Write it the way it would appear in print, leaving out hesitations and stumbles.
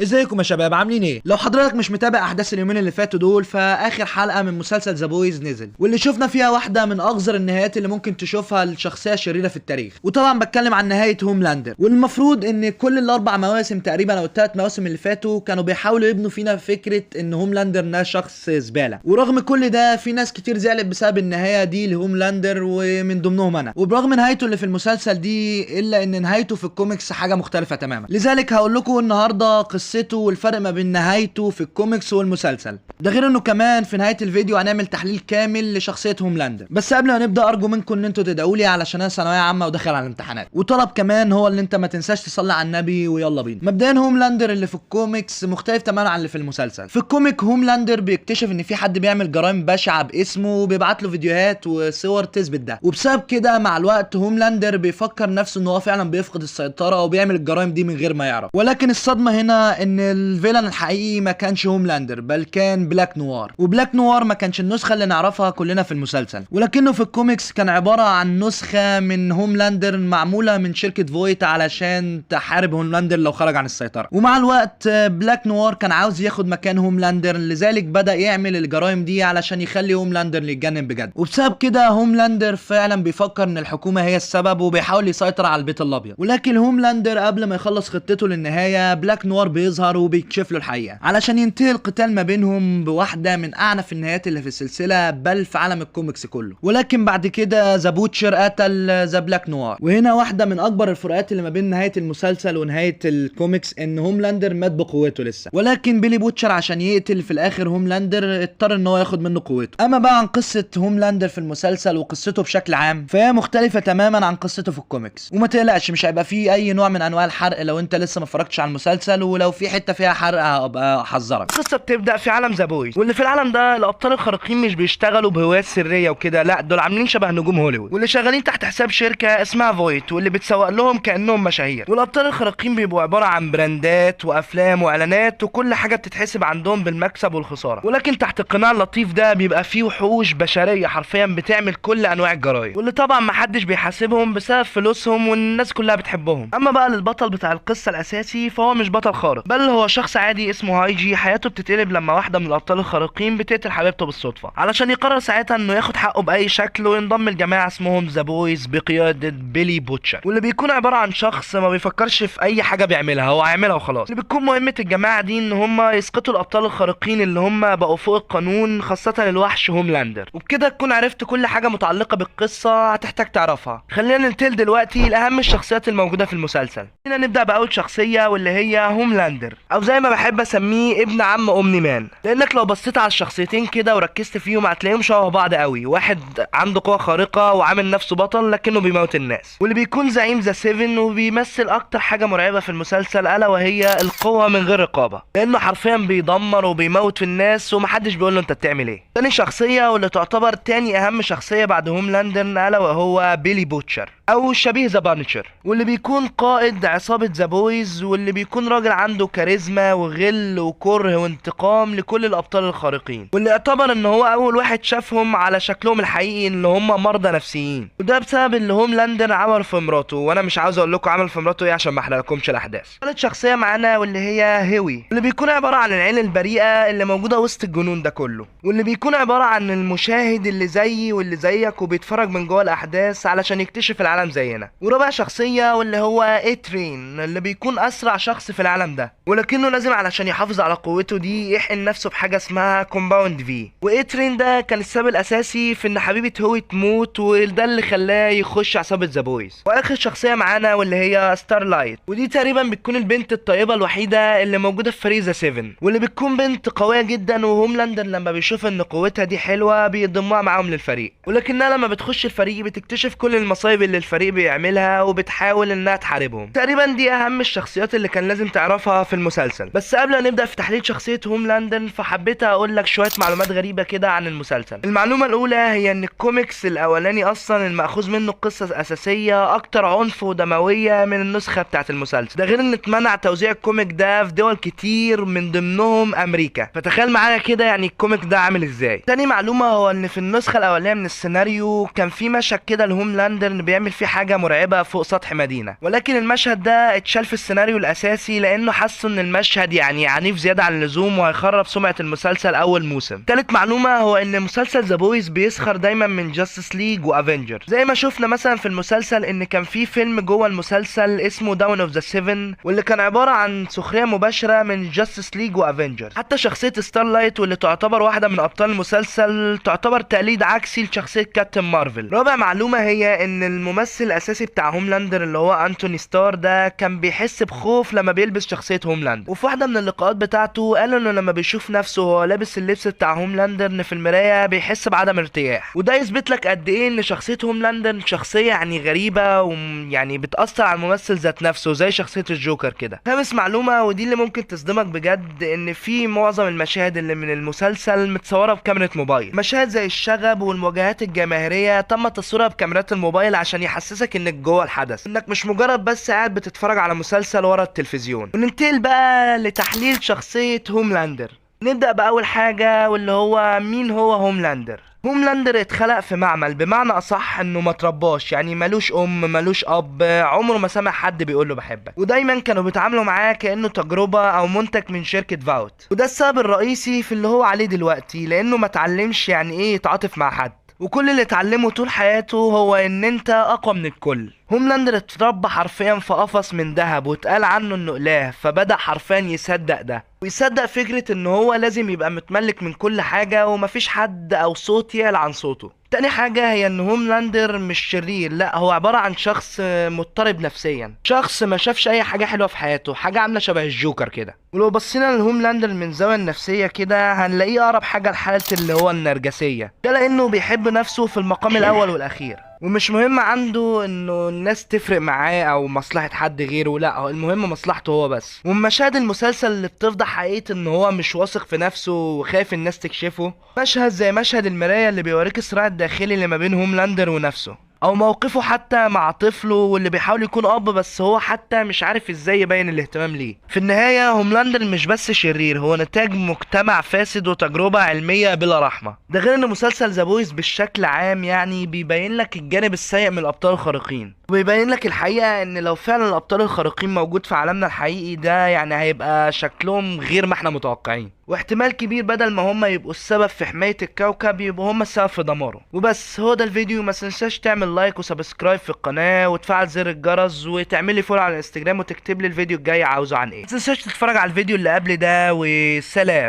ازيكم يا شباب عاملين ايه؟ لو حضرتك مش متابع احداث اليومين اللي فاتوا دول، فاخر حلقه من مسلسل ذا بويز نزل، واللي شفنا فيها واحده من اغزر النهايات اللي ممكن تشوفها لشخصيه شريره في التاريخ. وطبعا بتكلم عن نهايه هوملاندر، والمفروض ان كل الاربع مواسم تقريبا او الثلاث مواسم اللي فاتوا كانوا بيحاولوا يبنوا فينا فكره ان هوملاندر ده شخص زباله. ورغم كل ده في ناس كتير زعلت بسبب النهايه دي لهوملاندر، ومن ضمنهم انا. وبرغم نهايته اللي في المسلسل دي، الا ان نهايته في الكوميكس حاجه مختلفه تماما. لذلك هقول لكم النهارده قصته والفرق ما بين نهايته في الكوميكس والمسلسل. ده غير انه كمان في نهايه الفيديو هنعمل تحليل كامل لشخصيه هوملاندر. بس قبل ما نبدا ارجو منكم ان انتوا تدعوا لي، علشان انا ثانويه عامه وداخل على الامتحانات. وطلب كمان هو ان انت ما تنساش تصلي على النبي، ويلا بينا. مبدئيا هوملاندر اللي في الكوميكس مختلف تماما عن اللي في المسلسل. في الكوميك هوملاندر بيكتشف ان في حد بيعمل جرائم بشعه باسمه، وبيبعت له فيديوهات وصور تثبت ده. وبسبب كده مع الوقت هوملاندر بيفكر نفسه ان هو فعلا بيفقد السيطره وبيعمل الجرائم دي من غير ما يعرف. ولكن الصدمه هنا ان الفيلن الحقيقي ما كانش هوملاندر، بل كان بلاك نوار. وبلاك نوار ما كانش النسخه اللي نعرفها كلنا في المسلسل، ولكنه في الكوميكس كان عباره عن نسخه من هوملاندر معموله من شركه فويت علشان تحارب هوملاندر لو خرج عن السيطره. ومع الوقت بلاك نوار كان عاوز ياخد مكان هوملاندر، لذلك بدا يعمل الجرائم دي علشان يخلي هوملاندر اللي يتجنن بجد. وبسبب كده هوملاندر فعلا بيفكر ان الحكومه هي السبب، وبيحاول يسيطر على البيت الابيض. ولكن هوملاندر قبل ما يخلص خطته للنهايه، بلاك نوار بيظهر وبيكشف له الحقيقه علشان ينتهي القتال ما بينهم بواحده من اعنف النهايات اللي في السلسله، بل في عالم الكوميكس كله. ولكن بعد كده ذا بوتشر قتل ذا بلاك نوار. وهنا واحده من اكبر الفروقات اللي ما بين نهايه المسلسل ونهايه الكوميكس، ان هوملاندر مات بقوته لسه، ولكن بيلي بوتشر عشان يقتل في الاخر هوملاندر اضطر ان هو ياخد منه قوته. اما بقى عن قصه هوملاندر في المسلسل وقصته بشكل عام، فهي مختلفه تماما عن قصته في الكوميكس. وما تقلقش مش هيبقى فيه اي نوع من انواع الحرق لو انت لسه ما اتفرجتش على المسلسل، ولو في حته فيها حرق هبقى احذرك. القصه بتبدا في عالم ذا بويز، واللي في العالم ده الابطال الخارقين مش بيشتغلوا بهوايات سريه وكده، لا دول عاملين شبه نجوم هوليوود، واللي شغالين تحت حساب شركه اسمها فويت، واللي بتسوق لهم كانهم مشاهير. والابطال الخارقين بيبقوا عباره عن براندات وافلام واعلانات، وكل حاجه بتتحسب عندهم بالمكسب والخساره. ولكن تحت القناع اللطيف ده بيبقى فيه وحوش بشريه حرفيا بتعمل كل انواع الجرايم، واللي طبعا محدش بيحاسبهم بسبب فلوسهم، والناس كلها بتحبهم. اما بقى للبطل بتاع القصه الاساسي، فهو مش بطل خارق، بل هو شخص عادي اسمه هايجي. حياته بتتقلب لما واحده من الابطال الخارقين بتقتل حبيبته بالصدفه، علشان يقرر ساعتها انه ياخد حقه باي شكل، وينضم لجماعه اسمهم ذا بويز بقياده بيلي بوتشر، واللي بيكون عباره عن شخص ما بيفكرش في اي حاجه بيعملها، هو هيعملها وخلاص. اللي بتكون مهمه الجماعه دي ان هم يسقطوا الابطال الخارقين اللي هم بقوا فوق القانون، خاصه الوحش هوملاندر. وبكده تكون عرفت كل حاجه متعلقه بالقصه هتحتاج تعرفها. خلينا ننتقل دلوقتي لاهم الشخصيات الموجوده في المسلسل. خلينا نبدا باول شخصيه، واللي هي هوملاندر، او زي ما بحب اسميه ابن عم اومني مان. لانك لو بصيت على الشخصيتين كده وركزت فيهم هتلاقيهم شبه بعض قوي. واحد عنده قوه خارقه وعامل نفسه بطل لكنه بيموت الناس، واللي بيكون زعيم ذا 7، وبيمثل اكتر حاجه مرعبه في المسلسل، الا وهي القوه من غير رقابه، لانه حرفيا بيدمر وبيموت في الناس ومحدش بيقول له انت بتعمل ايه. تاني شخصيه، واللي تعتبر تاني اهم شخصيه بعد هوملاندر، الا وهو بيلي بوتشر، او شبيه ذا بانشر، واللي بيكون قائد عصابه ذا بويز، واللي بيكون راجل عنده كاريزما وغل وكره وانتقام لكل الابطال الخارقين، واللي اعتبر ان هو اول واحد شافهم على شكلهم الحقيقي ان هم مرضى نفسيين، وده بسبب اللي هوملاندر عمل في مراته. وانا مش عاوز اقول لكم عمل في مراته ايه عشان ما احرقلكمش الاحداث. ثالث شخصيه معانا واللي هي هوي، اللي بيكون عباره عن العين البريئه اللي موجوده وسط الجنون ده كله، واللي بيكون عباره عن المشاهد اللي زيي واللي زيك وبيتفرج من جوه الاحداث علشان يكتشف العالم زينا. ورابع شخصيه واللي هو اترين، اللي بيكون اسرع شخص في العالم ده، ولكنه لازم علشان يحافظ على قوته دي يحقن نفسه بحاجه اسمها كومباوند في. واترين ده كان السبب الاساسي في ان حبيبه هوي تموت، وده اللي خلاه يخش عصابه ذا بويز. واخر شخصيه معانا واللي هي ستارلايت، ودي تقريبا بتكون البنت الطيبه الوحيده اللي موجوده في فريق ذا 7، واللي بتكون بنت قويه جدا. وهوملاندر لما بيشوف ان قوتها دي حلوه بيضمها معاهم للفريق، ولكنها لما بتخش الفريق بتكتشف كل المصايب اللي الفريق بيعملها، وبتحاول انها تحاربهم. تقريبا دي اهم الشخصيات اللي كان لازم تعرفها في المسلسل. بس قبل ما نبدا في تحليل شخصيه هوملاندر، فحبيت اقول لك شويه معلومات غريبه كده عن المسلسل. المعلومه الاولى هي ان الكوميكس الاولاني اصلا المأخوذ منه القصه الاساسيه اكتر عنف ودمويه من النسخه بتاعه المسلسل. ده غير ان اتمنع توزيع الكوميك ده في دول كتير من ضمنهم امريكا، فتخيل معايا كده يعني الكوميك ده عامل ازاي. تاني معلومه هو ان في النسخه الاولانيه من السيناريو كان في مشهد كده لهوملاندر بيعمل فيه حاجه مرعبه فوق سطح مدينه، ولكن المشهد ده اتشال في السيناريو الاساسي لانه حسوا ان المشهد يعني عنيف زياده عن اللزوم وهيخرب سمعه المسلسل اول موسم. تالت معلومه هو ان مسلسل ذا بويز بيسخر دايما من جاستس ليج وافنجر، زي ما شفنا مثلا في المسلسل ان كان في فيلم جوه المسلسل اسمه داون اوف ذا 7 واللي كان عباره عن سخريه مباشره من جاستس ليج وافنجر. حتى شخصيه ستارلايت واللي تعتبر واحده من ابطال المسلسل تعتبر تقليد عكسي لشخصيه كابتن مارفل. رابع معلومه هي ان الممثل الاساسي بتاع هوملاندر اللي هو انتوني ستار ده كان بيحس بخوف لما بيلبس شخصيه هوملاندر، وفي واحده من اللقاءات بتاعته قال انه لما بيشوف نفسه وهو لابس اللبس بتاع هوملاندر في المرايه بيحس بعدم ارتياح. وده يثبت لك قد ايه ان شخصيه هوملاندر شخصيه يعني غريبه ويعني بتاثر على الممثل ذات نفسه زي شخصيه الجوكر كده. خامس معلومه ودي اللي ممكن تصدمك بجد، ان في معظم المشاهد اللي من المسلسل متصوره بكاميرا موبايل. مشاهد زي الشغب والمواجهات الجماهيريه تم تصويرها بكاميرات الموبايل عشان يحسسك انك جوه الحدث، انك مش مجرد بس قاعد بتتفرج على مسلسل ورا التلفزيون. وننتقل بقى لتحليل شخصيه هوملاندر. نبدأ بأول حاجة واللي هو مين هو هوملاندر. هوملاندر اتخلق في معمل، بمعنى اصح انه ما ترباش، يعني ملوش ملوش اب، عمره ما سمع حد بيقوله بحبك، ودايما كانوا بيتعاملوا معاه كانه تجربه او منتج من شركه فاوت. وده السبب الرئيسي في اللي هو عليه دلوقتي، لانه ما اتعلمش يعني ايه يتعاطف مع حد، وكل اللي اتعلمه طول حياته هو ان انت اقوى من الكل. هوملاندر اتربى حرفيا في قفص من ذهب واتقال عنه انه اله، فبدأ حرفيا يصدق ده ويصدق فكرة ان هو لازم يبقى متملك من كل حاجة ومفيش حد او صوت يعلى عن صوته. تاني حاجة هي ان هوملاندر مش شرير، لا هو عبارة عن شخص مضطرب نفسيا، شخص ما شافش اي حاجة حلوة في حياته، حاجة عاملة شبه الجوكر كده. ولو بصينا لهوملاندر من زاوية النفسية كده هنلاقيه اقرب حاجة لحالة اللي هو النرجسية، ده لانه بيحب نفسه في المقام الاول والاخير، ومش مهم عنده انه الناس تفرق معاه او مصلحة حد غيره، لا المهم مصلحته هو بس. ومن مشاهد المسلسل اللي بتفضح حقيقة ان هو مش واثق في نفسه وخايف الناس تكشفه، مشهد زي مشهد المراية اللي بيوريك الصراع الداخلي اللي ما بين هوملاندر ونفسه، او موقفه حتى مع طفله واللي بيحاول يكون اب بس هو حتى مش عارف ازاي يبين الاهتمام ليه. في النهاية هوملاندر مش بس شرير، هو نتاج مجتمع فاسد وتجربة علمية بلا رحمة. ده غير ان مسلسل ذا بويز بالشكل عام يعني بيبين لك الجانب السيء من الابطال الخارقين، وبيبين لك الحقيقة ان لو فعلا الابطال الخارقين موجود في عالمنا الحقيقي ده يعني هيبقى شكلهم غير ما احنا متوقعين، واحتمال كبير بدل ما هم يبقوا السبب في حماية الكوكب يبقوا هم السبب في دماره. وبس هو ده الفيديو، ما تنساش تعمل لايك وسبسكرايب في القناة وتفعل زر الجرس وتعمل لي فولو على الانستجرام وتكتب لي الفيديو الجاي عاوزه عن ايه. ما تنساش تتفرج على الفيديو اللي قبل ده، وسلام.